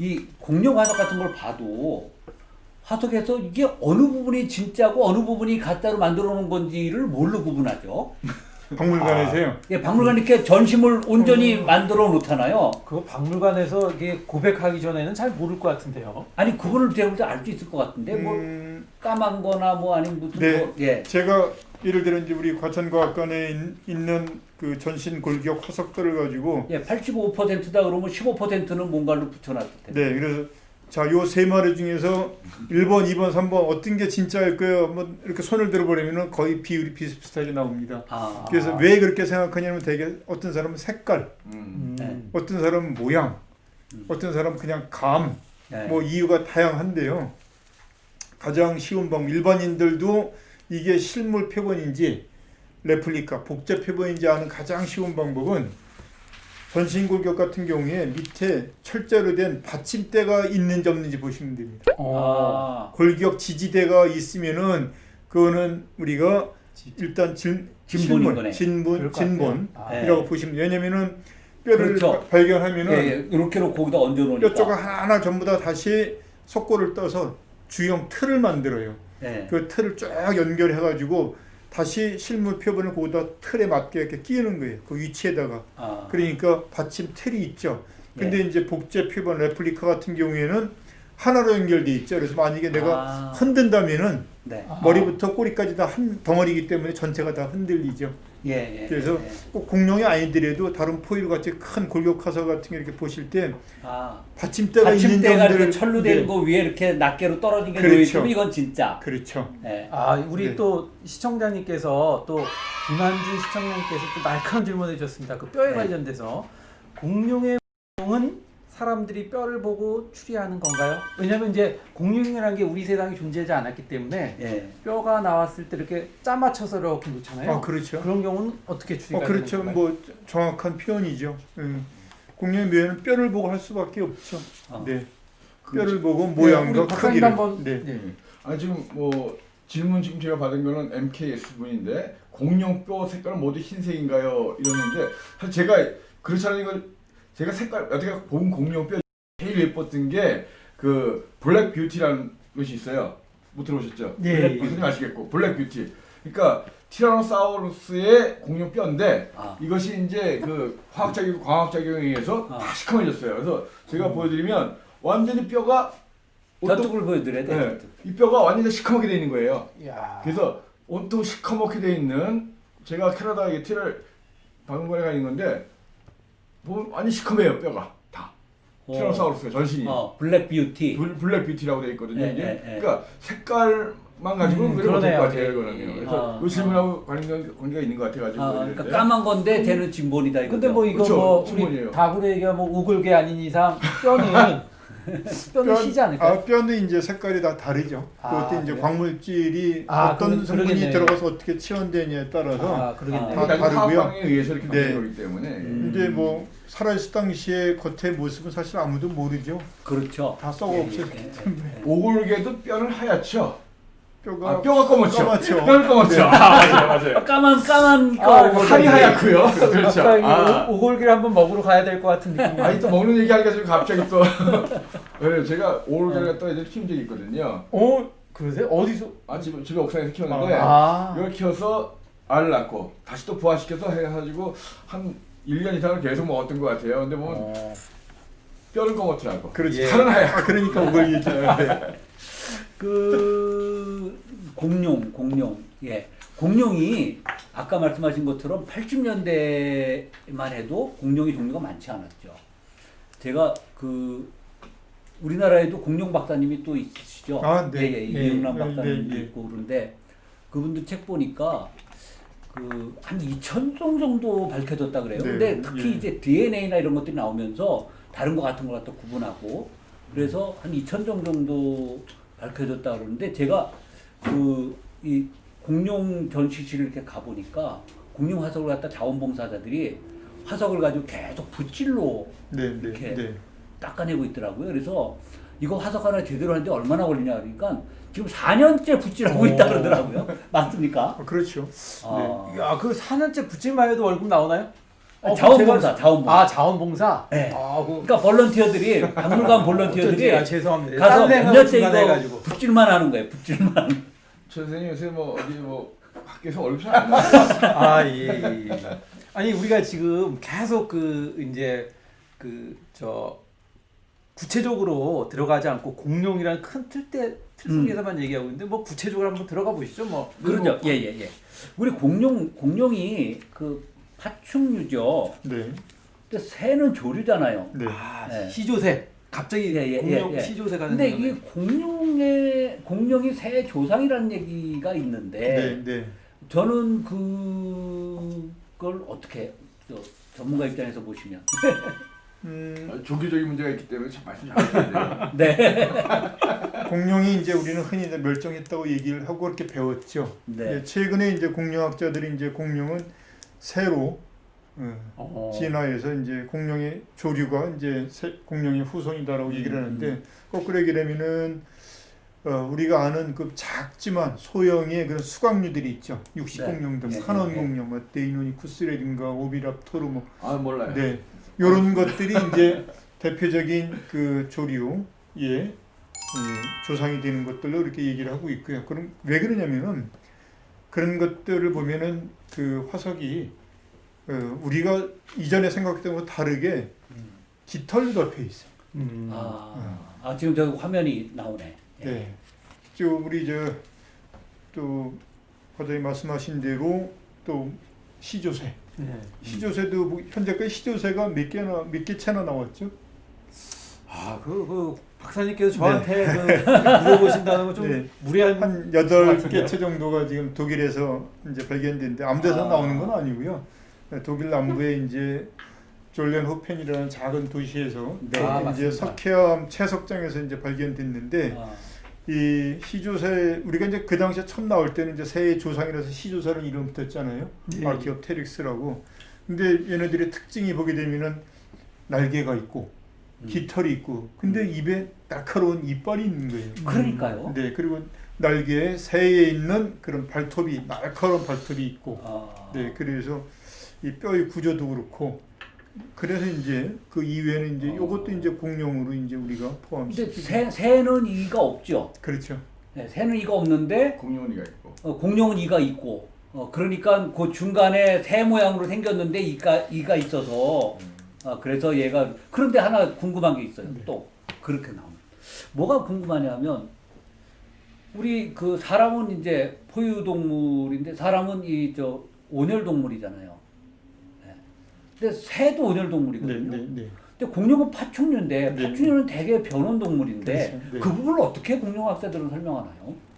이 공룡 화석 같은 걸 봐도 화석에서 이게 어느 부분이 진짜고 어느 부분이 가짜로 만들어 놓은 건지를 뭘로 구분하죠? 박물관에서요. 예, 박물관 이렇게 전심을 온전히 만들어 놓잖아요. 그거 박물관에서 이게 고백하기 전에는 잘 모를 것 같은데요. 아니 구분을 대부분 알 수 있을 것 같은데 뭐 까만 거나 뭐 아니면 무슨 네. 뭐 예. 제가 예를 들어 이제 우리 과천과학관에 있는 그 전신 골격 화석들을 가지고 예, 85%다 그러면 15%는 뭔가를 붙여놨을 텐데. 네, 그래서 자, 요 세 마리 중에서 1번, 2번, 3번 어떤 게 진짜일 거예요? 뭐 이렇게 손을 들어버리면은 거의 비율이 비슷비슷하게 나옵니다. 아. 그래서 왜 그렇게 생각하냐면 되게 어떤 사람은 색깔, 네. 어떤 사람은 모양, 어떤 사람은 그냥 감, 네. 뭐 이유가 다양한데요. 가장 쉬운 방법, 일반인들도 이게 실물 표본인지 레플리카, 복제 표본인지 아는 가장 쉬운 방법은 전신골격 같은 경우에 밑에 철제로 된 받침대가 있는지 없는지 보시면 됩니다. 아. 골격 지지대가 있으면은 그거는 우리가 일단 진본인 거네. 진본이라고 네. 보시면 돼요. 왜냐면은 뼈를 그렇죠. 발견하면은 예, 예. 이렇게 놓고 거기다 얹어 놓으니까. 뼈 쪽을 하나하나 전부 다 다시 석고를 떠서 주형 틀을 만들어요. 예. 그 틀을 쫙 연결해 가지고 다시 실물 표본을 거기다 틀에 맞게 이렇게 끼우는 거예요. 그 위치에다가. 아. 그러니까 받침 틀이 있죠. 근데 이제 복제 표본 레플리카 같은 경우에는 하나로 연결돼 있죠. 그래서 만약에 내가 흔든다면은 네. 머리부터 꼬리까지 다 한 덩어리이기 때문에 전체가 다 흔들리죠. 예, 예. 그래서 예. 꼭 공룡이 아니더라도 다른 포유류 같이 큰 골격 화석 같은 게 이렇게 보실 때 아. 받침대가 있는 받침대가 이렇게 점들을 철로 된 네. 거 위에 이렇게 낱개로 떨어진 게 그렇죠. 놓여 있으면 이건 진짜. 그렇죠. 예. 아, 우리 네. 또 시청자님께서 또 김한준 시청자님께서 또 날카로운 질문을 해주셨습니다. 그 뼈에 네. 관련돼서 공룡의 공룡은 사람들이 뼈를 보고 추리하는 건가요? 왜냐하면 이제 공룡이라는 게 우리 세상에 존재하지 않았기 때문에 예. 뼈가 나왔을 때 이렇게 짜 맞춰서 이렇게 놓잖아요. 아, 그렇죠. 그런 경우는 어떻게 추리가 그렇죠. 되는 건가요? 뭐 정확한 표현이죠. 공룡의 묘에는 뼈를 보고 할 수밖에 없죠. 네. 뼈를 보고 모양과 우리 박사님 크기를. 한번 네. 네. 아니 지금 뭐 질문 지금 제가 받은 거는 MKS 분인데 공룡 뼈 색깔은 모두 흰색인가요? 이러는데 사실 제가 그렇지 않은 걸 제가 색깔 어떻게 본 공룡 뼈 제일 예뻤던 게 그 블랙 뷰티라는 것이 있어요. 못 들어보셨죠? 네. 블랙 뷰티 아시겠고 블랙 뷰티. 그러니까 티라노사우루스의 공룡 뼈인데 이것이 이제 그 화학작용, 광학작용에 의해서 다 시커매졌어요. 그래서 제가 보여드리면 완전히 뼈가 저쪽을 보여드려야 돼. 네, 이 뼈가 완전히 시커멓게 돼 있는 거예요. 이야. 그래서 온통 시커멓게 돼 있는 제가 캐나다 티를 박물관에 가 있는 건데 보면 완전 시커매요 뼈가 다. 티라노사우루스가 전신이. 블랙 뷰티. 블랙 뷰티라고 돼 있거든요. 네, 이게. 네, 네. 그러니까 색깔만 가지고는 그래 못할 그러네요. 것 같아요. 이거는요. 그래서 이 질문하고 관계가 있는 것 같아가지고. 그러니까 까만 건데 쟤는 진본이다 이거죠. 근데 뭐 이거 그렇죠. 뭐 우리 충분히요. 다구레가 뭐 우글게 아닌 이상 뼈는 희지 않을까요? 뼈는 이제 색깔이 다 다르죠. 그것도 이제 그래요? 광물질이 아, 어떤 성분이 그러겠네요. 들어가서 어떻게 치환되냐에 따라서 아, 그러겠네. 다 나중에 다르고요. 화학방에 의해서 이렇게 네. 바뀌는 거기 때문에. 근데 뭐 살아있을 당시의 겉의 모습은 사실 아무도 모르죠. 그렇죠. 다 썩어 없었기 때문에 오골개도 뼈는 하얗죠. 뼈가 뼈가 검었죠. 까맣죠. 뼈는 검었죠. 네. 맞아요. 까만 살이 하얗고요. 그렇죠. 갑자기 오골기를 한번 먹으러 가야 될 것 같은 느낌. 아니 또 먹는 얘기하니까 지금 갑자기 또 네, 제가 오골개를 갖다 애들 키운 적이 있거든요. 그러세요? 어디서? 집에 옥상에서 키웠는데 이걸 키워서 알을 낳고 다시 또 부화시켜서 해가지고 한 1년 이상을 계속 먹었던 것 같아요. 근데 보면 뼈는 검었더라고. 그렇지. 살은 하얗고. 그러니까 오글이죠. 네. 그 공룡 예 공룡이 아까 말씀하신 것처럼 80년대만 해도 공룡의 종류가 많지 않았죠. 제가 그 우리나라에도 공룡 박사님이 또 있으시죠. 아, 네. 예, 이영남 네, 박사님도 네, 네. 있고 그런데 그분들 책 보니까 그 한 2,000종 정도 밝혀졌다 그래요. 네, 근데 특히 예. 이제 DNA나 이런 것들이 나오면서 다른 거 같은 걸 갖다 구분하고 그래서 한 2,000종 정도 밝혀졌다 그러는데 제가 그 이 공룡 전시실을 이렇게 가보니까 공룡 화석을 갖다 자원봉사자들이 화석을 가지고 계속 붓질로 네, 이렇게 네. 닦아내고 있더라고요. 그래서 이거 화석 하나 제대로 하는데 얼마나 걸리냐 그러니까 지금 4년째 붓질하고 있다 그러더라고요. 맞습니까? 그렇죠. 아, 야, 그 4년째 붙일만 해도 월급 나오나요? 자원봉사, 자원봉사. 아, 자원봉사. 네. 아, 그 그러니까 볼런티어들이 박물관 볼런티어들이 아, 죄송합니다. 가서 딴 생각을 몇년째 중간에 이거 해가지고. 붓질만 하는 거예요. 붓질만. 저 선생님 요새 뭐 어디 뭐 밖에서 얼굴 잘안 나와요. 아, 예, 예. 아니 우리가 지금 계속 이제 구체적으로 들어가지 않고 공룡이라는 큰 틀 속에서만 얘기하고 있는데 뭐 구체적으로 한번 들어가 보시죠. 뭐 그렇죠. 예. 우리 공룡이 그 파충류죠. 네. 근데 새는 조류잖아요. 네. 아, 네. 시조새 갑자기 예. 공룡 시조새가 근데 되는 이 공룡이 새 조상이라는 얘기가 있는데 네. 네. 저는 그걸 어떻게 전문가 입장에서 보시면 조교적인 문제가 있기 때문에 참 말씀 잘하셔야 돼요. 네. 공룡이 이제 우리는 흔히 이제 멸종했다고 얘기를 하고 그렇게 배웠죠. 네. 예, 최근에 이제 공룡학자들이 이제 공룡은 새로 진화해서 이제 공룡의 조류가 이제 공룡의 후손이다라고 얘기를 하는데 거꾸로 얘기를 하면은 우리가 아는 그 작지만 소형의 그런 수각류들이 있죠. 육식공룡들, 네. 산원공룡, 뭐 데이노니쿠스라든가 오비랍토르 뭐 아 몰라요. 네. 요런 것들이 이제 대표적인 그 조류의 조상이 되는 것들로 이렇게 얘기를 하고 있고요. 그럼 왜 그러냐면은 그런 것들을 보면은 그 화석이 우리가 이전에 생각했던 것과 다르게 깃털로 덮여 있어요. 지금 저 화면이 나오네. 예. 네. 저 우리 또 과장님 말씀하신 대로 또 시조새. 네. 시조새도 현재까지 시조새가 몇 개 채나 나왔죠? 아, 그 박사님께서 저한테 물어보신다는 건 좀 네. 무리한 한 8개 채 정도가 지금 독일에서 이제 발견됐는데 아무 데서 나오는 건 아니고요. 독일 남부에 이제 졸렌호펜이라는 작은 도시에서 네. 이제 석회암 채석장에서 이제 발견됐는데 이 시조새 우리가 이제 그 당시에 처음 나올 때는 이제 새의 조상이라서 시조새라는 이름 붙었잖아요. 네. 아키오테릭스라고. 근데 얘네들의 특징이 보게 되면은 날개가 있고 깃털이 있고 근데 입에 날카로운 이빨이 있는 거예요. 그러니까요. 네, 그리고 날개에 새에 있는 그런 발톱이 날카로운 발톱이 있고 네, 그래서 이 뼈의 구조도 그렇고 그래서 이제 그 이외에는 이제 이것도 이제 공룡으로 이제 우리가 근데 포함시키고 새는 이가 없죠. 그렇죠. 네, 새는 이가 없는데 공룡이가 있고. 공룡은 이가 있고 그러니까 그 중간에 새 모양으로 생겼는데 이가 있어서 그래서 얘가 그런데 하나 궁금한 게 있어요. 네. 또 그렇게 나오면 뭐가 궁금하냐면 우리 그 사람은 이제 포유동물인데 사람은 온혈동물이잖아요. 네. 근데 새도 온혈동물이거든요. 네. 근데 공룡은 파충류인데 네. 파충류는 대개 변온동물인데 그렇죠. 네. 그 부분을 어떻게 공룡학자들은 설명하나요?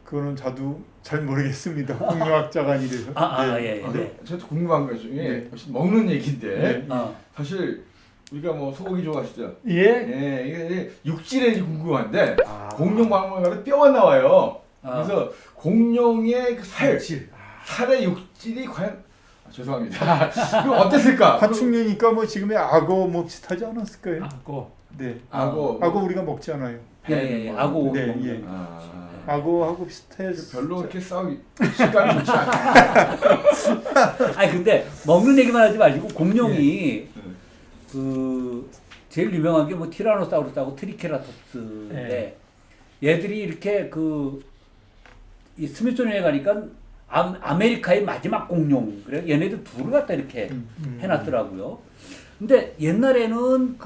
그거는 저도 잘 모르겠습니다. 공룡학자가 아니라서. 예. 저도 궁금한 것 중에 네. 역시 먹는 얘기인데 네. 사실 우리가 뭐 소고기 좋아하시죠? 예. 예, 이게 육질이 궁금한데 아. 공룡 박물관에 뼈가 나와요. 그래서 공룡의 그 살의 육질이 과연 죄송합니다. 이거 어땠을까? 파충류니까 뭐 지금의 악어 뭐 비슷하지 않았을까요? 악어. 네. 악어. 악어 우리가 먹지 않아요. 예. 악어. 네, 예. 악어하고 비슷해서 별로 그렇게 싸우기 식감이 좋지 않아. 아니 근데 먹는 얘기만 하지 마시고 공룡이 네. 그 제일 유명한 게 뭐 티라노사우루스하고 트리케라톱스인데 얘들이 이렇게 이 스미소니언에 가니까 아메리카의 마지막 공룡 그래 얘네들 둘을 갖다 이렇게 해놨더라고요. 근데 옛날에는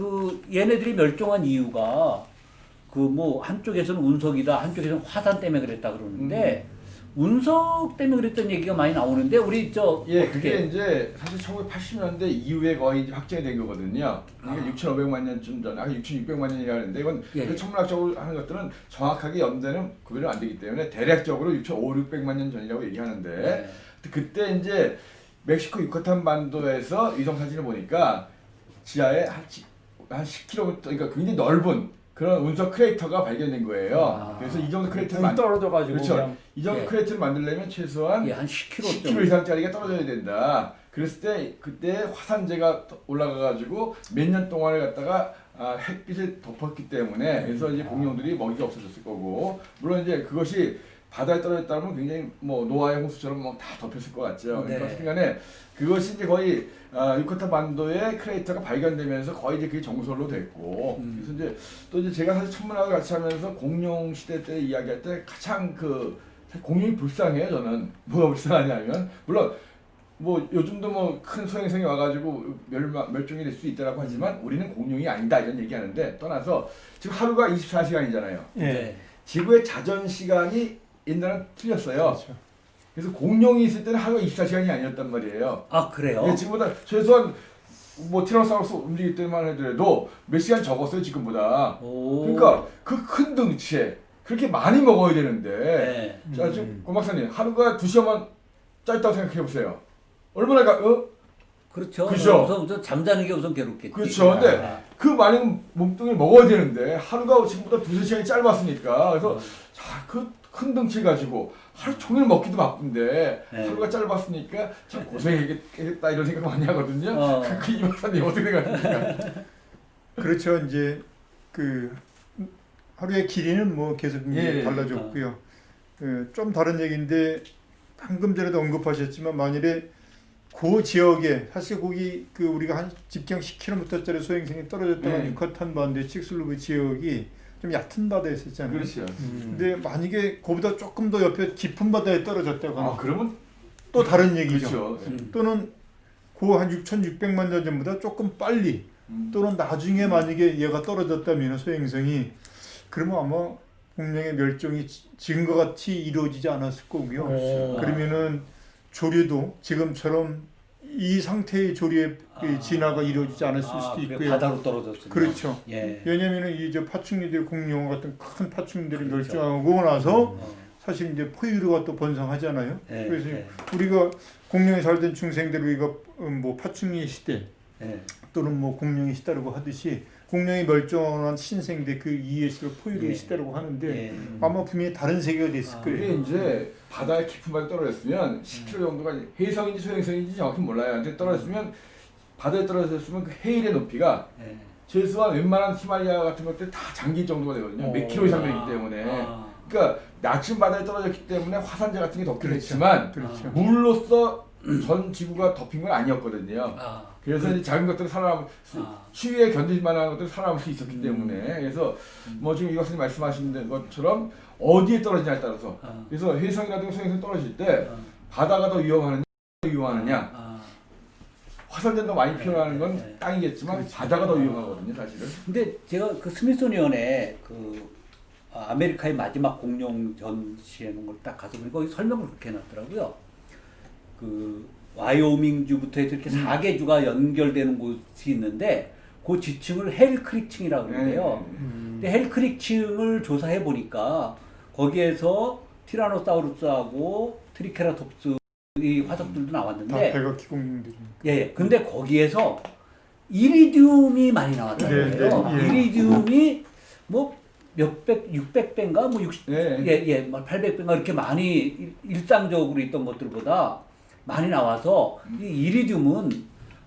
얘네들이 멸종한 이유가 뭐 한쪽에서는 운석이다, 한쪽에서는 화산 때문에 그랬다 그러는데 운석 때문에 그랬던 얘기가 많이 나오는데 우리 그게 이제 사실 1980년대 이후에 거의 이제 확정이 된 거거든요. 그러니까 6,500만 년쯤 전, 6,600만 년이라 하는데 이건 천문학적으로 하는 것들은 정확하게 연대는 구별이 안 되기 때문에 대략적으로 6,500만 년 전이라고 얘기하는데 그때 이제 멕시코 유카탄 반도에서 위성 사진을 보니까 지하에 한 10km, 그러니까 굉장히 넓은 그런 운석 크레이터가 발견된 거예요. 그래서 이 정도 크레이터를 떨어져가지고 그렇죠. 이 정도 크레이터를 만들려면 최소한 한 10km 10km 이상짜리가 떨어져야 된다. 그랬을 때 그때 화산재가 올라가가지고 몇 년 동안을 갖다가 햇빛을 덮었기 때문에 그래서 이제 공룡들이 먹이가 없어졌을 거고 물론 이제 그것이 바다에 떨어졌다면 굉장히 뭐 노아의 홍수처럼 뭐 다 덮였을 것 같죠. 네. 그러니까 간에 그것이 이제 거의 유카탄 반도의 크레이터가 발견되면서 거의 이제 그게 정설로 됐고 그래서 이제 또 이제 제가 사실 천문학을 같이 하면서 공룡 시대 때 이야기할 때 가장 사실 공룡이 불쌍해요. 저는 뭐가 불쌍하냐면 물론 뭐 요즘도 뭐 큰 소행성이 와가지고 멸종이 될 수 있다라고 하지만 우리는 공룡이 아니다 이런 얘기하는데 떠나서 지금 하루가 24시간이잖아요. 예. 지구의 자전 시간이 옛날엔 틀렸어요. 그렇죠. 그래서 공룡이 있을 때는 하루가 24시간이 아니었단 말이에요. 아 그래요? 예, 지금보다 최소한 뭐 티라노사우루스 움직일 때만 하더라도 몇 시간 적었어요 지금보다. 오. 그러니까 그 큰 등치에 그렇게 많이 먹어야 되는데 네. 자 지금 고 박사님 하루가 2시간만 짧다고 생각해 보세요. 얼마나 그렇죠. 그죠? 우선 잠자는 게 우선 괴롭겠지. 그렇죠. 근데 아, 그 많은 몸뚱이를 먹어야 되는데 하루가 지금보다 2-3시간이 짧았으니까 그래서 자 그 큰 등치 가지고 하루 종일 먹기도 바쁜데 네. 하루가 짧았으니까 참 고생했겠다 이런 생각 많이 하거든요. 이 박사님 어떻게 생각하십니까? 그렇죠. 이제 그 하루의 길이는 뭐 계속 이제 예. 달라졌고요. 좀 다른 얘기인데 방금 전에도 언급하셨지만 만일에 그 지역에 사실 거기 그 우리가 한 직경 10km짜리 소행성이 떨어졌다가 예. 유카탄 반도 칙슬루브 지역이 좀 얕은 바다였었잖아요. 그렇죠. 근데 만약에 그보다 조금 더 옆에 깊은 바다에 떨어졌다거나 그러면 또 다른 얘기죠. 그렇죠. 또는 그 한 6,600만 년 전보다 조금 빨리 또는 나중에 만약에 얘가 떨어졌다면 소행성이 그러면 아마 공룡의 멸종이 지금과 같이 이루어지지 않았을 거고요. 그러면은 조류도 지금처럼 이 상태의 조류의 진화가 이루어지지 않았을 수도 그래, 있고요. 바다로 떨어졌어요. 그렇죠. 예. 왜냐면은 이제 파충류들 공룡 같은 큰 파충류들이 그렇죠. 멸종하고 나서 사실 이제 포유류가 또 번성하잖아요. 예, 그래서 예. 우리가 공룡에 살던 중생들 우리가 뭐 파충류의 시대 예. 또는 뭐 공룡의 시대라고 하듯이 공룡이 멸종한 신생대 그 이해시를 포유류의 예. 시대라고 하는데 예. 아마 분명히 다른 세계가 됐을 그게 거예요. 이제 바다에 깊은 바다에 떨어졌으면 10km 정도가 해성인지 소행성인지 정확히 몰라요. 근데 떨어졌으면 바다에 떨어졌으면 그 해일의 높이가 예. 최소한 웬만한 히말라야 같은 것들 다 잠길 정도가 되거든요. 몇 킬로 이상 되기 때문에. 그러니까 낮은 바다에 떨어졌기 때문에 화산재 같은 게 덮긴 그렇죠. 했지만 그렇죠. 물로서 전 지구가 덮인 건 아니었거든요. 아. 그래서 이제 작은 것들은 살아남을 추위에 견딜 만한 것들은 살아남을 수 있었기 때문에 그래서 뭐 지금 이 박사님 말씀하신 것처럼 어디에 떨어지냐에 따라서 그래서 해성이라든가 소행성 떨어질 때 바다가 더 위험하느냐 화산재도 많이 피어나는 건 땅이겠지만 그렇지. 바다가 더 위험하거든요 사실은. 근데 제가 그 스미소니언의 아메리카의 마지막 공룡 전시하는 걸 딱 가서 보니까 거기 설명을 그렇게 해놨더라고요. 그 와이오밍주부터 해서 이렇게 4개 주가 연결되는 곳이 있는데 그 지층을 헬크릭층이라고 그러는데요. 근데 헬크릭층을 조사해 보니까 거기에서 티라노사우루스하고 트리케라톱스 이 화석들도 다 나왔는데 백악기 공룡들이. 예, 근데 거기에서 이리듐이 많이 나왔다는 네, 거예요. 네, 예. 이리듐이 뭐 몇백, 600배인가 뭐 60, 네. 뭐 800배인가 이렇게 많이 일상적으로 있던 것들보다 많이 나와서 이 이리듐은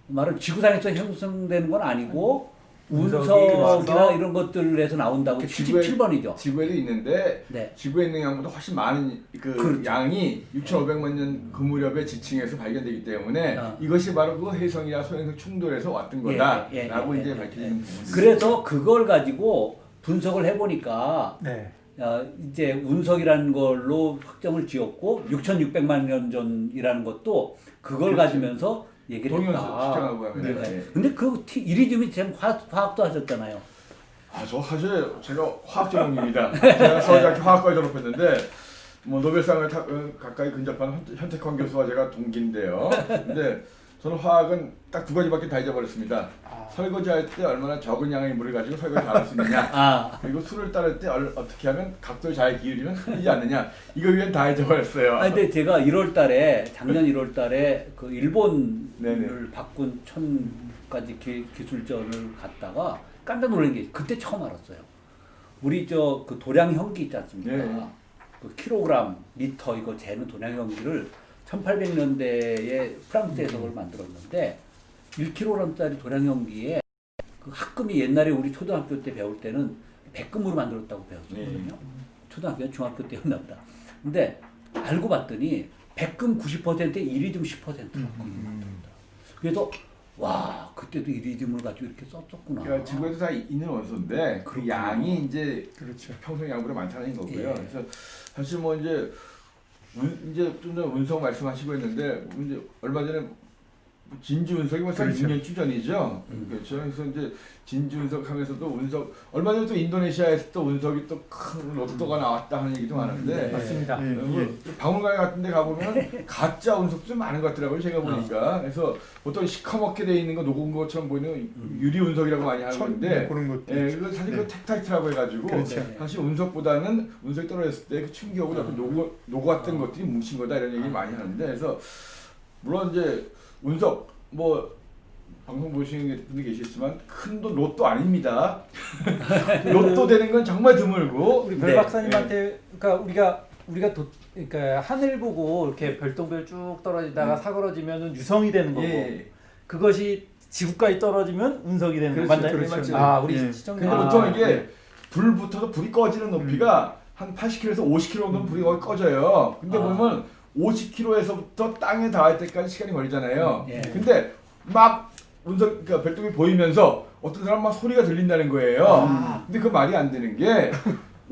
말은 지구상에서 형성되는 건 아니고 운석이나 이런 것들에서 나온다고. 77번이죠. 지구에도 있는데 네. 지구에 있는 양보다 훨씬 많은 그렇죠. 양이 6,500만 년 그 무렵의 지층에서 발견되기 때문에 이것이 바로 그 해성이나 소행성 충돌에서 왔던 거다라고 이제 밝혀지는 부분입니다. 그래서 그걸 가지고 분석을 해보니까 네. 이제 운석이라는 걸로 확정을 지었고 6,600만 년 전이라는 것도 그걸 그렇죠. 가지면서 얘기를 동연수 했다. 추정하고 하면 네. 근데 그 이리듐이 참 화학도 하셨잖아요. 저 사실 제가 화학 전공입니다. 제가 서울대학교 화학과에 졸업했는데 뭐 노벨상을 가까이 근접한 현택환 교수와 제가 동기인데요. 근데 저는 화학은 딱 두 가지밖에 다 잊어버렸습니다. 설거지할 때 얼마나 적은 양의 물을 가지고 설거지 잘할 수 있느냐. 그리고 술을 따를 때 어떻게 하면 각도를 잘 기울이면 흘리지 않느냐. 이거 위엔 다 잊어버렸어요. 근데 제가 작년 1월 달에 그 일본을 네네. 바꾼 1000가지 기술전을 갔다가 깜짝 놀란 게 그때 처음 알았어요. 우리 그 도량 형기 있지 않습니까? 네. 그 킬로그램, 리터 이거 재는 도량 형기를 1800년대에 프랑스에서 그걸 만들었는데 1kg짜리 도량 형기에 그 학금이 옛날에 우리 초등학교 때 배울 때는 백금으로 만들었다고 배웠거든요. 초등학교, 중학교 때였나 보다. 근데 알고 봤더니 백금 90%에 이리듐 10%였거든요. 그래서 와 그때도 이리듐을 가지고 이렇게 썼었구나. 그러니까 지구에도 다 있는 원소인데 그 양이 이제 그렇죠. 평소 양보다 많다는 거고요. 예. 그래서 사실 뭐 이제 이제 좀 전에 운석 말씀하시고 했는데 이제 얼마 전에 진주 운석이 뭐 그렇죠. 6년쯤 전이죠. 그렇죠. 그래서 이제 진주 운석 하면서도 운석 얼마 전에 또 인도네시아에서 또 운석이 또 큰 로또가 나왔다 하는 얘기도 많은데 네. 맞습니다. 박물관 같은 데 가보면 가짜 운석도 좀 많은 것 같더라고요. 제가 보니까. 그래서 보통 시커멓게 돼 있는 거 녹은 것처럼 보이는 유리 운석이라고 많이 하는데 그런 것도 예, 있죠. 그건 사실 네. 그 텍타이트라고 해가지고 그렇죠. 사실 운석보다는 운석이 떨어졌을 때 그 충격으로 약간 녹았던 것들이 뭉친 거다 이런 얘기를 많이 하는데 그래서 물론 이제 운석 뭐 방송 보시는 분들 계시지만 큰 돈 로또 아닙니다. 로또 되는 건 정말 드물고 우리 네. 별 박사님한테 그러니까 우리가 그러니까 하늘 보고 이렇게 별똥별 쭉 떨어지다가 사그러지면은 유성이 되는 거고 예. 그것이 지구까지 떨어지면 운석이 되는 거 그렇죠, 맞나요? 그렇죠. 아 우리 예. 시청자. 근데 보통 이게 불 붙어서 불이 꺼지는 높이가 한 80km에서 50km 정도는 불이 거의 꺼져요. 근데 보면 50km에서부터 땅에 닿을 때까지 시간이 걸리잖아요. 예. 근데 막 운석 그러니까 별똥이 보이면서 어떤 사람 막 소리가 들린다는 거예요. 근데 그 말이 안 되는 게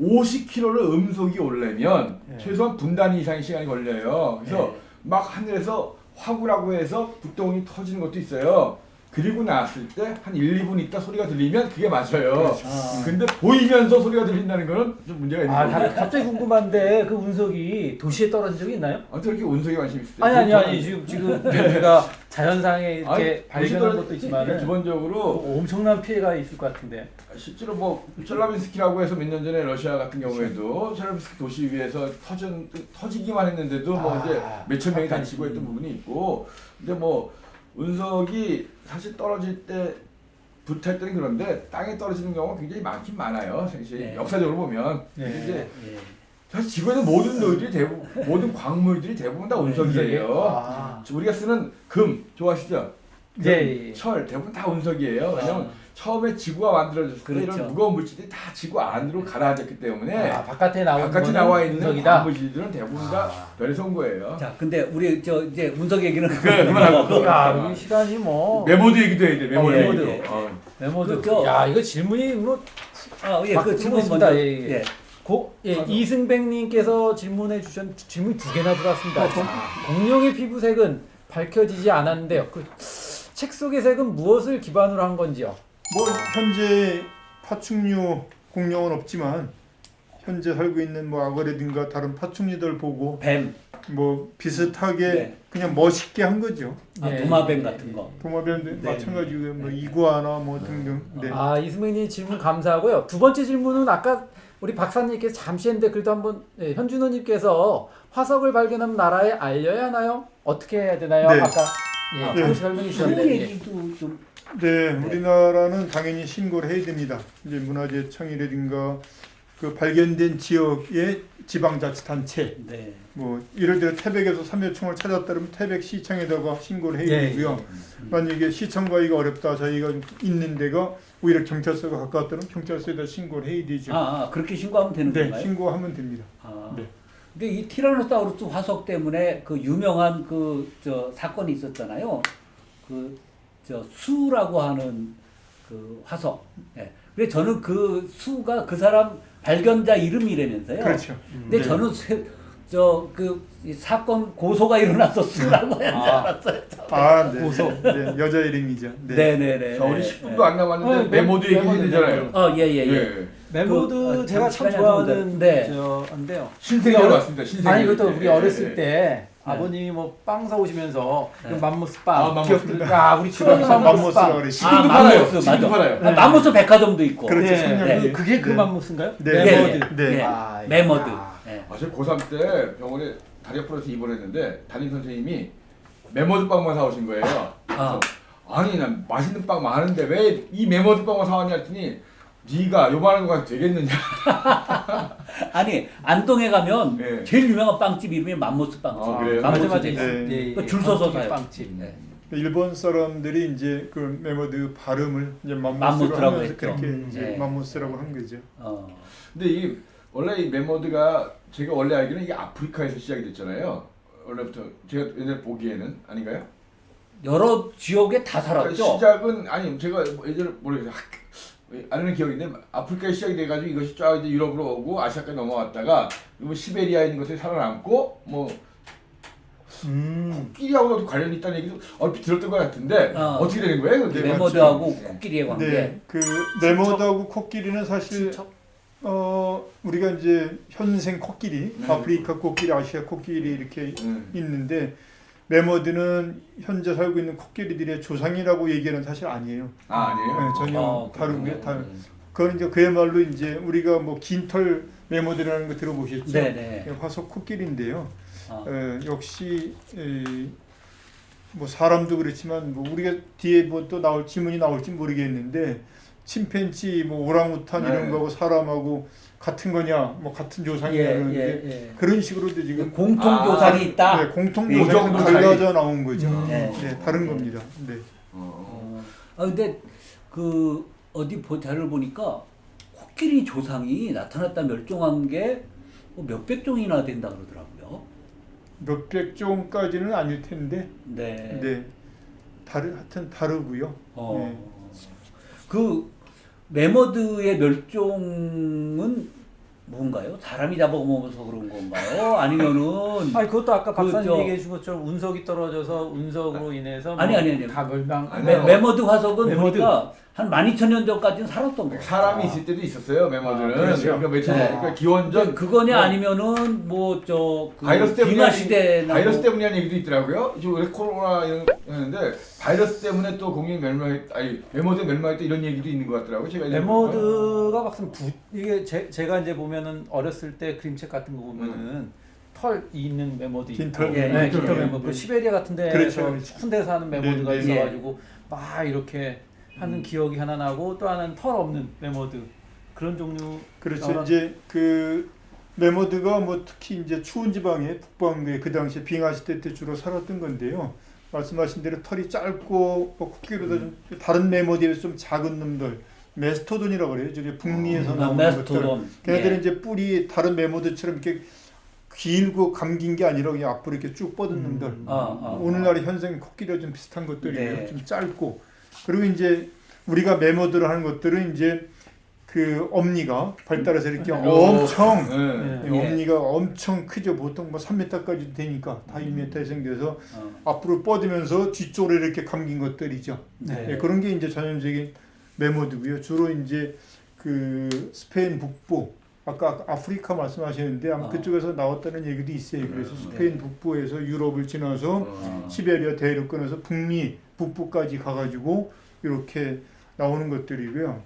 50km를 음속이 오려면 예. 최소한 분단 이상의 시간이 걸려요. 그래서 예. 막 하늘에서 화구라고 해서 불똥이 터지는 것도 있어요. 그리고 나왔을 때 한 1, 2분 있다 소리가 들리면 그게 맞아요. 아. 근데 보이면서 소리가 들린다는 거는 좀 문제가 있는 거예요. 갑자기 궁금한데 그 운석이 도시에 떨어진 적이 있나요? 어떻게 이렇게 운석에 관심 있어요? 아니 지금 우리가 자연상에 이렇게 아니, 발견한 도시들 것도 있지만 기본적으로 엄청난 피해가 있을 것 같은데. 실제로 뭐 첼라빈스키라고 해서 몇 년 전에 러시아 같은 경우에도 첼라빈스키 도시 위에서 터지기만 했는데도 뭐 이제 몇천 명이 다치고 했던 부분이 있고 근데 뭐 운석이 사실 떨어질 때 불탈 때는 그런데 땅에 떨어지는 경우가 굉장히 많긴 많아요. 사실 네. 역사적으로 보면 네. 근데 이제 예. 사실 지구에는 모든 노이들이 모든 광물들이 대부분 다 운석이에요. 아. 우리가 쓰는 금 좋아하시죠? 금, 예. 철 대부분 다 운석이에요. 왜냐면 처음에 지구가 만들어졌을 때 그렇죠. 이런 무거운 물질들이 다 지구 안으로 가라앉았기 때문에 바깥에 나온 바깥에 거는 나와 있는 운석이다. 광물질들은 대부분 다 별에서 온 거예요. 자, 근데 우리 저 이제 운석 얘기는 그만하고. 야, 우리 시간이 뭐 메모드 얘기도 해야 돼. 메모드. 예, 얘기도. 예. 메모드. 그, 야, 이거 질문이 뭐 아, 예, 막 그 들고 질문 있습니다. 먼저. 예, 예. 예. 이승백님께서 질문해 주신 질문 2개나 들어왔습니다. 공룡의 피부색은 밝혀지지 않았는데요. 그 책 속의 색은 무엇을 기반으로 한 건지요? 뭐 현재 파충류 공룡은 없지만 현재 살고 있는 뭐 악어라든가 다른 파충류들 보고 뱀, 뭐 비슷하게 네. 그냥 멋있게 한 거죠. 아, 예, 도마뱀 예, 같은 예. 거. 도마뱀도 네. 마찬가지고 뭐 이구아나 뭐 등등. 네. 아, 이승백님 질문 감사하고요. 두 번째 질문은 아까 우리 박사님께서 잠시 했는데 그래도 한번 현준호님께서 화석을 발견한 나라에 알려야 하나요? 어떻게 해야 되나요? 네. 아까 네. 잠시 설명해 그 주셨는데 예. 얘기도 좀 네, 우리나라는 당연히 신고를 해야 됩니다. 이제 문화재청이라든가 그 발견된 지역의 지방자치단체 네. 뭐 예를 들어 태백에서 삼여충을 찾았다 그러면 태백 시청에다가 신고를 해야 예, 되고요. 만약에 시청 가기가 어렵다 저희가 있는 데가 오히려 경찰서가 가까웠다면 경찰서에다 신고를 해야 되죠. 그렇게 신고하면 되는 네, 건가요? 신고하면 됩니다. 아. 네. 근데 이 티라노사우루스 화석 때문에 그 유명한 그 저 사건이 있었잖아요. 그 저 수라고 하는 그 화석. 예. 근데 저는 그 수가 그 사람 발견자 이름이라면서요. 그렇죠. 근데 네. 저는 그 사건 고소가 일어나서 수라고 하는 줄 알았어요. 아, 네. 고소. 네, 여자 이름이죠. 네. 네네네. 자, 우리 10분도 안 남았는데 네, 메모드 얘기 해야 되잖아요. 예예예. 예. 메모드 그, 제가 참 시간이 안 좋아하는 네. 저인데요. 신세계로 왔습니다. 신세계. 아니 이것도 우리 예, 어렸을 예. 때 아버님이 뭐 빵 사오시면서 네. 그 맘모스 빵 아, 맘모스. 야 우리 추억의 맘모스 맘모스라고 빵. 그래. 지금도 팔아요. 지금도 맞아. 팔아요. 아, 맘모스 백화점도 있고. 그렇죠. 네, 청량리. 그게 그 네. 맘모스인가요? 네. 메모드. 네. 네. 아, 메모드. 야. 예. 제가 고3 때 병원에 다리 아프러서 입원했는데 담임 선생님이 메모드 빵만 사오신 거예요. 그래서 아니 난 맛있는 빵 많은데 왜 이 메모드 빵만 사왔냐 했더니 네가 요만한 거 가지고 되겠느냐. 아니 안동에 가면 네. 제일 유명한 빵집 이름이 맘모스 빵집. 아, 그래요? 맞아 맘모스 맞아 빵집. 네. 예, 예. 그줄 서서 한국의 사요. 빵집. 네. 일본 사람들이 이제 그 메모드 발음을 이제 맘모스로 맘모스라고 하면서 했죠. 그렇게 이제 네. 맘모스라고 한 거죠. 근데 이 원래 이 메모드가 제가 원래 알기로는 이게 아프리카에서 시작이 됐잖아요. 원래부터 제가 옛날 보기에는 아닌가요? 여러 지역에 다 살았죠. 시작은 아니 제가 예전에 모르겠어요. 아는 기억인데 아프리카에 시작이 돼가지고 이것이 쫙 이제 유럽으로 오고 아시아까지 넘어왔다가 뭐 시베리아에 있는 것에 살아남고 뭐 코끼리하고도 관련이 있다는 얘기도 얼핏 들었던 것 같은데 어떻게 되는 거예요? 그게? 메모드하고 코끼리의 관계. 네, 그 메모드하고 코끼리는 사실 우리가 이제 현생 코끼리, 아프리카 코끼리, 아시아 코끼리 이렇게 있는데 메모드는 현재 살고 있는 코끼리들의 조상이라고 얘기하는 사실 아니에요. 아 아니에요? 네, 전혀 다르고요. 그렇군요. 그건 이제 그야말로 이제 우리가 뭐 긴털 메모드라는 거 들어보셨죠? 네네. 화석 코끼리인데요. 아. 역시 뭐 사람도 그렇지만 뭐 우리가 뒤에 뭐 또 나올 지문이 나올지 모르겠는데 침팬지 뭐 오랑우탄 이런 네. 거하고 사람하고 같은 거냐 뭐 같은 조상이냐 그러는데 그런 식으로도 지금 공통 조상이 있다. 네, 공통 예, 조상이 정도 갈라져 나온 거죠. 네. 네, 다른 겁니다. 네. 근데 그 어디 자료를 보니까 코끼리 조상이 나타났다 멸종한 게 몇백 종이나 된다 그러더라고요. 몇백 종까지는 아닐 텐데, 네. 네, 하여튼 다르고요. 네. 그 메머드의 멸종은 뭔가요? 사람이 잡아먹어서 그런 건가요? 아니면은 아니 그것도 아까 박사님 저- 얘기해 준 것처럼 운석이 떨어져서 운석으로 인해서 아니. 다 멸망. 메머드 화석은 메머드. 보니까 한 12,000년 전까지는 살았던 거예요. 사람이 있을 때도 있었어요 메모드는. 그렇죠. 그러니까 며칠 네. 그러니까 기원전 그거냐 뭐 아니면은 뭐저 바이러스 때문에 빙하 시대 바이러스 때문이라는 얘기도 있더라고요. 지금 왜 코로나 이런 거 하는데 바이러스 때문에 또 공룡이 멸망했 아니 메모드 멸망했다 이런 얘기도 있는 것 같더라고요. 제가 예전에 보니까. 메모드가 막상 이게 제가 이제 보면은 어렸을 때 그림책 같은 거 보면은 털 있는 메모드 있고, 긴털. 네, 예, 긴털 예. 메모드. 그 시베리아 같은 데서 그렇죠, 그렇죠. 추운 데서 하는 메모드가 네, 네. 있어가지고 막 이렇게 하는 기억이 하나 나고 또 하나는 털 없는 메모드 그런 종류. 그렇죠. 여러- 이제 그 메모드가 뭐 특히 이제 추운 지방에 북방구에 그 당시에 빙하 시대 때 주로 살았던 건데요. 말씀하신 대로 털이 짧고 뭐 코끼리보다 좀 다른 메모드에 비해서 좀 작은 놈들 메스토돈이라고 그래요. 저기 북미에서 나오는 것들. 메스토돈. 걔네들은 예. 이제 뿔이 다른 메모드처럼 이렇게 길고 감긴 게 아니라 그냥 앞으로 이렇게 쭉 뻗은 놈들. 오늘날의 현생 코끼리와 좀 비슷한 것들이에요. 네. 좀 짧고. 그리고 이제 우리가 메모드를 하는 것들은 이제 그 엄니가 발달해서 이렇게 엄청 네. 예. 엄니가 엄청 크죠. 보통 뭐 3m까지 되니까 다 1m에 생겨서 앞으로 뻗으면서 뒤쪽으로 이렇게 감긴 것들이죠. 네. 예, 그런 게 이제 전형적인 메모드고요. 주로 이제 그 스페인 북부 아까 아프리카 말씀하셨는데 아마 그쪽에서 나왔다는 얘기도 있어요. 그래서 스페인 북부에서 유럽을 지나서 시베리아 대륙 끊어서 북미 북부까지 가가지고 이렇게 나오는 것들이고요.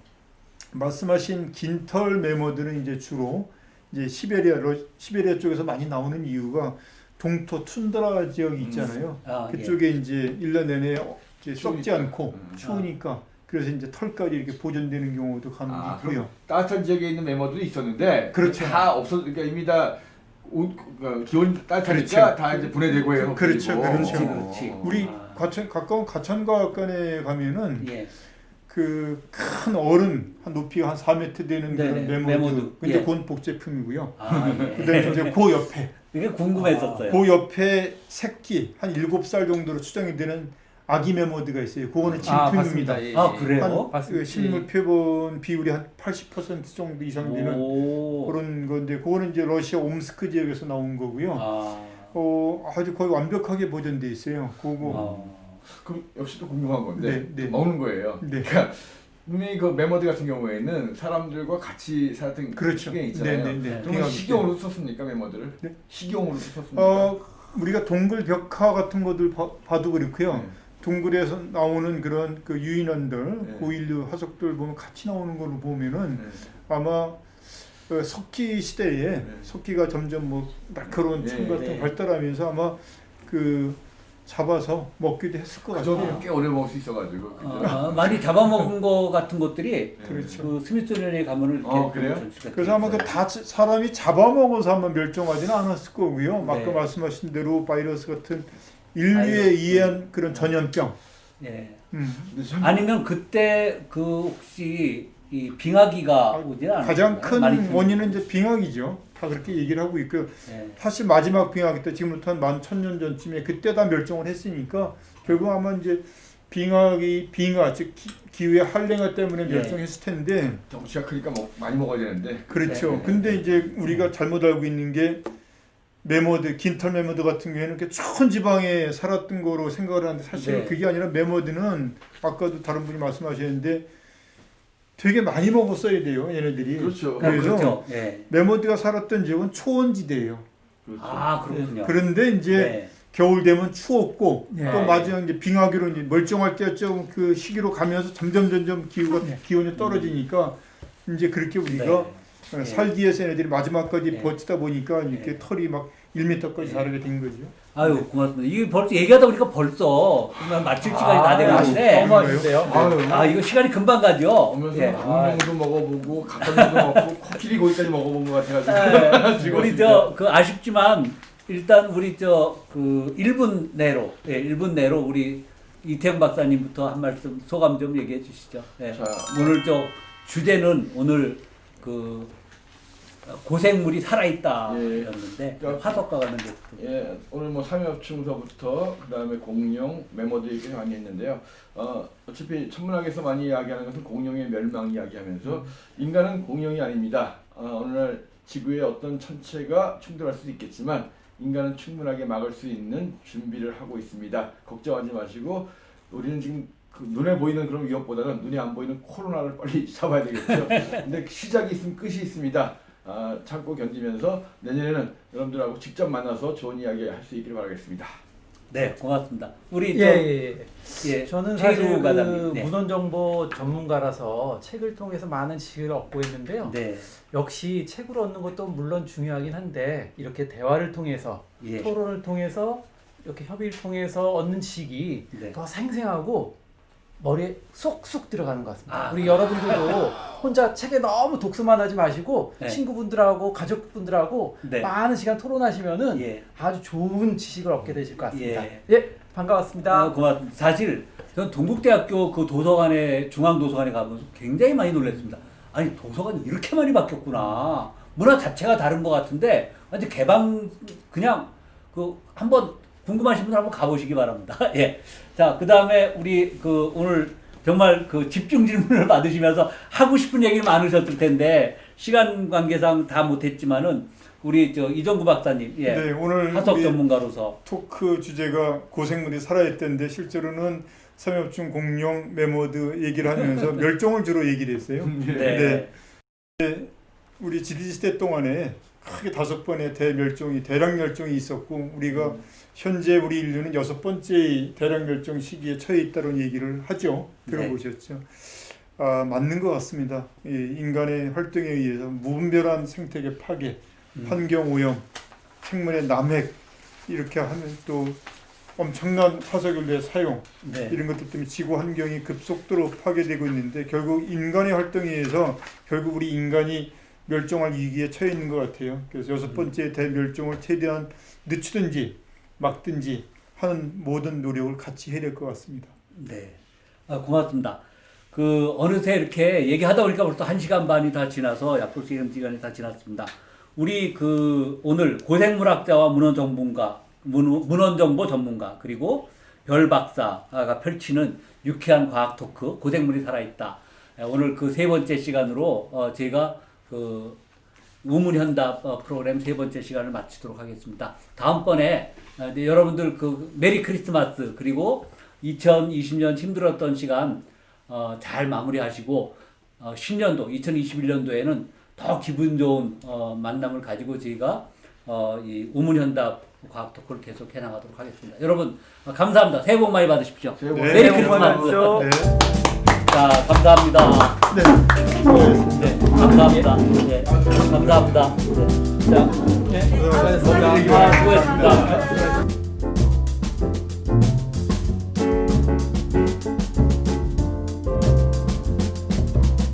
말씀하신 긴털 메모드는 이제 주로 이제 시베리아 쪽에서 많이 나오는 이유가 동토 툰드라 지역이 있잖아요. 그쪽에 이제 1년 내내 이제 썩지 않고 추우니까 그래서 이제 털까지 이렇게 보존되는 경우도 간혹 있고요. 그럼 따뜻한 지역에 있는 메모들도 있었는데 그렇죠. 다 없어 그러니까 이미 다 기온 따뜻하니까 그렇죠. 다 이제 분해되고 해서 그렇죠, 그리고. 그렇지. 우리 가까운 가천과학관에 가면은 예. 그 큰 얼음 한 높이가 한 4m 되는 네네, 그런 메모드. 메모드. 근데 예. 그건 복제품이고요. 예. 그다음에 이제 그 옆에 이게 궁금했었어요. 그 옆에 새끼 한 7살 정도로 추정이 되는 아기 메모드가 있어요. 그거는 진품입니다. 예, 아, 예. 그래요? 그 식물 표본 비율이 한 80% 정도 이상 되는 그런 건데 그거는 이제 러시아 옴스크 지역에서 나온 거고요. 아주 거의 완벽하게 보존돼 있어요. 그거 그럼 역시 또 궁금한 건데 네. 먹는 거예요. 네. 그러니까 분명히 그 메모드 같은 경우에는 사람들과 같이 살았던 그렇죠. 시경이 있잖아요. 네. 그러면 식용으로 썼습니까 메모드를? 네? 식용으로 썼습니까? 우리가 동굴 벽화 같은 것들 봐도 그렇고요. 네. 동굴에서 나오는 그런 그 유인원들, 네. 고인류 화석들 보면 같이 나오는 걸로 보면은 네. 아마 석기 시대에 네. 석기가 점점 뭐 날카로운 총 같은 네. 발달하면서 아마 그 잡아서 먹기도 했을 것 그 같아요. 정도면 꽤 오래 먹을 수 있어가지고. 그죠? 많이 잡아먹은 거 같은 것들이 그렇죠. 그 스미소니언에 가면은 그래요? 그래서 아마 그 다 사람이 잡아먹어서 한번 멸종하지는 않았을 거고요. 아까 네. 말씀하신 대로 바이러스 같은 인류에 아이고. 의한 그런 전염병. 예. 근데 참 아니면 그때 그 혹시 이 빙하기가 오지 않았나요? 가장 큰 많이 좀- 원인은 이제 빙하기죠. 다 그렇게 얘기를 하고 있고 예. 사실 마지막 빙하기 때 지금부터 한 11,000년 전쯤에 그때 다 멸종을 했으니까 결국 아마 이제 빙하 즉 기후의 한랭화 때문에 예. 멸종했을 텐데 덩치가 크니까 많이 먹어야 되는데. 그렇죠. 네. 근데 이제 우리가 잘못 알고 있는 게 매머드, 긴털 매머드 같은 경우에는 이렇게 추운 지방에 살았던 거로 생각을 하는데 사실 네. 그게 아니라 매머드는 아까도 다른 분이 말씀하셨는데 되게 많이 먹었어야 돼요, 얘네들이. 그렇죠. 그래서 그렇죠. 예. 매머드가 살았던 지역은 초원지대예요. 그렇죠. 아 그렇군요. 그런데 이제 네. 겨울 되면 추웠고 네. 또 마지막 이제 빙하기로 이제 멀쩡할 때쯤 그 시기로 가면서 점점 기온이 떨어지니까 이제 그렇게 우리가 네. 살기 위해서 얘네들이 마지막까지 네. 버티다 보니까 이렇게 네. 털이 막 1m까지 자라게 된 거죠. 아유 고맙습니다. 이게 벌써 얘기하다 보니까 벌써 정말 마칠 시간이 다 돼가는데 너무 아쉽네요. 아 이거 시간이 금방 가죠. 오면서 예. 공룡도 먹어보고 갑각류도 먹고 코끼리 고기까지 먹어본 것 같아가지고. 네. 즐거웠습니다. 우리 저 그 아쉽지만 일단 우리 저 그 1분 내로 1분 내로 우리 이태영 박사님부터 한 말씀 소감 좀 얘기해 주시죠. 예. 자, 오늘 저 주제는 오늘 그 고생물이 살아있다였는데 그러니까 화석과 관련돼서 예, 오늘 뭐 삼엽충서부터 그다음에 공룡, 매머드 얘기 많이 했는데요. 어차피 천문학에서 많이 이야기하는 것은 공룡의 멸망 이야기하면서 인간은 공룡이 아닙니다. 오늘날 지구의 어떤 천체가 충돌할 수도 있겠지만 인간은 충분하게 막을 수 있는 준비를 하고 있습니다. 걱정하지 마시고 우리는 지금 그 눈에 보이는 그런 위협보다는 눈에 안 보이는 코로나를 빨리 잡아야 되겠죠. 근데 시작이 있으면 끝이 있습니다. 참고 견디면서 내년에는 여러분들하고 직접 만나서 좋은 이야기 할 수 있기를 바라겠습니다. 네 고맙습니다. 우리 예. 예, 저는 최희루 사실 그 과장님. 네. 문헌정보 전문가라서 책을 통해서 많은 지식을 얻고 있는데요. 네. 역시 책을 얻는 것도 물론 중요하긴 한데 이렇게 대화를 통해서 예. 토론을 통해서 이렇게 협의를 통해서 얻는 지식이 네. 더 생생하고 머리에 쏙쏙 들어가는 것 같습니다. 아. 우리 여러분들도 혼자 책에 너무 독서만 하지 마시고 네. 친구분들하고 가족분들하고 네. 많은 시간 토론하시면은 예. 아주 좋은 지식을 얻게 되실 것 같습니다. 예. 예, 반가웠습니다. 고맙습니다. 사실 저는 동국대학교 그 도서관에 중앙도서관에 가면서 굉장히 많이 놀랐습니다. 아니 도서관이 이렇게 많이 바뀌었구나. 문화 자체가 다른 것 같은데 완전 개방 그냥 그 한번 궁금하신 분들 한번 가보시기 바랍니다. 예. 자, 그 다음에 우리 그 오늘 정말 그 집중 질문을 받으시면서 하고 싶은 얘기 많으셨을 텐데 시간 관계상 다 못했지만은 우리 저 이정구 박사님, 예. 네, 오늘 화석 우리 전문가로서 토크 주제가 고생물이 살아있던데 실제로는 삼엽충, 공룡, 매머드 얘기를 하면서 멸종을 주로 얘기를 했어요. 네. 우리 지디 시대 동안에 크게 5번의 대량 멸종이 있었고 우리가 현재 우리 인류는 6번째 대량 멸종 시기에 처해 있다는 얘기를 하죠. 들어보셨죠? 맞는 것 같습니다. 인간의 활동에 의해서 무분별한 생태계 파괴, 환경 오염, 생물의 남획 이렇게 하면 또 엄청난 화석연료의 사용 네. 이런 것들 때문에 지구 환경이 급속도로 파괴되고 있는데 결국 인간의 활동에 의해서 결국 우리 인간이 멸종할 위기에 처해 있는 것 같아요. 그래서 6번째 대멸종을 최대한 늦추든지 막든지 하는 모든 노력을 같이 해야 될 것 같습니다. 네. 고맙습니다. 그 어느새 이렇게 얘기하다 보니까 벌써 1시간 반이 다 지나서 약속 시간이 다 지났습니다. 우리 그 오늘 고생물학자와 문헌정보 전문가 그리고 별 박사가 펼치는 유쾌한 과학 토크 고생물이 살아있다. 오늘 그 3번째 시간으로 제가 그 우문현답 프로그램 3번째 시간을 마치도록 하겠습니다. 다음번에 여러분들 그 메리 크리스마스 그리고 2020년 힘들었던 시간 잘 마무리하시고 신년도 2021년도에는 더 기분 좋은 만남을 가지고 저희가 이 우문현답 과학 토크를 계속 해나가도록 하겠습니다. 여러분 감사합니다. 새해 복 많이 받으십시오. 새해 복 네, 메리 새해 복 많이 크리스마스. 받으십시오. 네, 자 감사합니다. 수고하셨습니다. 네, 감사합니다. 네, 감사합니다. 네, 자.